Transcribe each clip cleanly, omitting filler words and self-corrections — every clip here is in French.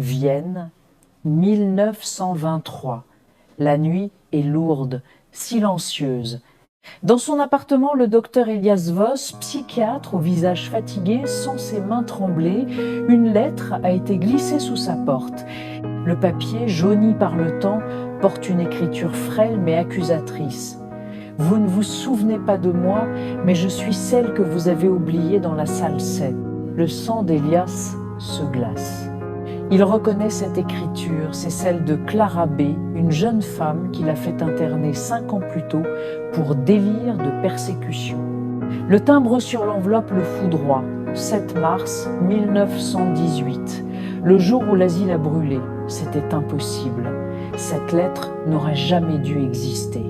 Vienne, 1923. La nuit est lourde, silencieuse. Dans son appartement, le docteur Elias Voss, psychiatre au visage fatigué, sent ses mains trembler. Une lettre a été glissée sous sa porte. Le papier, jauni par le temps, porte une écriture frêle mais accusatrice. « Vous ne vous souvenez pas de moi, mais je suis celle que vous avez oubliée dans la salle 7. » Le sang d'Elias se glace. Il reconnaît cette écriture, c'est celle de Clara B., une jeune femme qu'il a fait interner 5 ans plus tôt pour délire de persécution. Le timbre sur l'enveloppe le foudroie, 7 mars 1918, le jour où l'asile a brûlé. C'était impossible. Cette lettre n'aurait jamais dû exister.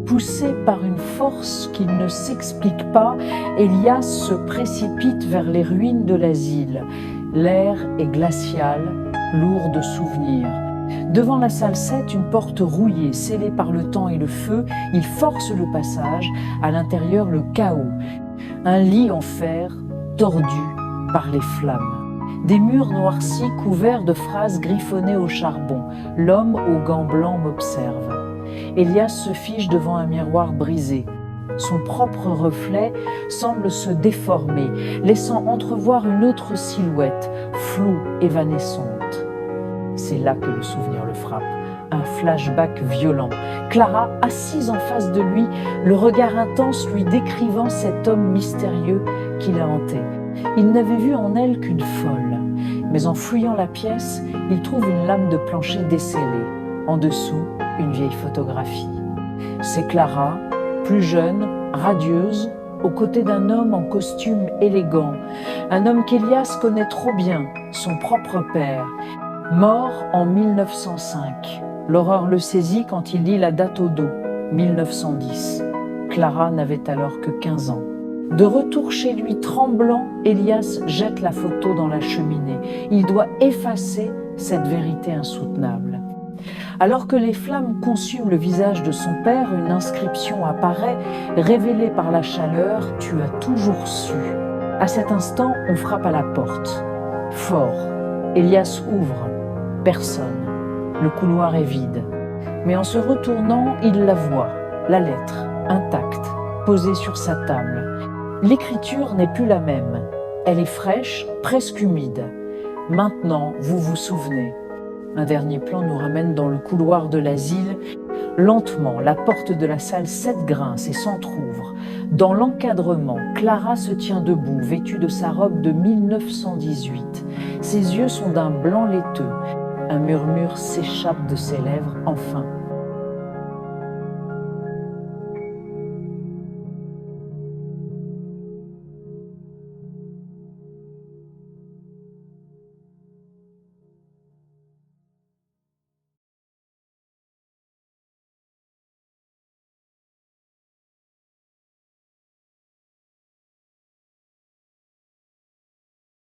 Poussé par une force qui ne s'explique pas, Elias se précipite vers les ruines de l'asile. L'air est glacial, lourd de souvenirs. Devant la salle 7, une porte rouillée, scellée par le temps et le feu, il force le passage, à l'intérieur le chaos. Un lit en fer, tordu par les flammes. Des murs noircis couverts de phrases griffonnées au charbon. L'homme aux gants blancs m'observe. Elias se fige devant un miroir brisé. Son propre reflet semble se déformer, laissant entrevoir une autre silhouette, floue, évanescente. C'est là que le souvenir le frappe, un flashback violent. Clara, assise en face de lui, le regard intense lui décrivant cet homme mystérieux qui l'a hanté. Il n'avait vu en elle qu'une folle, mais en fouillant la pièce, il trouve une lame de plancher décellée. En dessous, une vieille photographie. C'est Clara, plus jeune, radieuse, aux côtés d'un homme en costume élégant, un homme qu'Elias connaît trop bien, son propre père, mort en 1905. L'horreur le saisit quand il lit la date au dos, 1910. Clara n'avait alors que 15 ans. De retour chez lui tremblant, Elias jette la photo dans la cheminée. Il doit effacer cette vérité insoutenable. Alors que les flammes consument le visage de son père, une inscription apparaît, révélée par la chaleur « Tu as toujours su ». À cet instant, on frappe à la porte. Fort. Elias ouvre. Personne. Le couloir est vide. Mais en se retournant, il la voit, la lettre, intacte, posée sur sa table. L'écriture n'est plus la même. Elle est fraîche, presque humide. Maintenant, vous vous souvenez. Un dernier plan nous ramène dans le couloir de l'asile. Lentement, la porte de la salle 7 grince et s'entr'ouvre. Dans l'encadrement, Clara se tient debout, vêtue de sa robe de 1918. Ses yeux sont d'un blanc laiteux. Un murmure s'échappe de ses lèvres, enfin.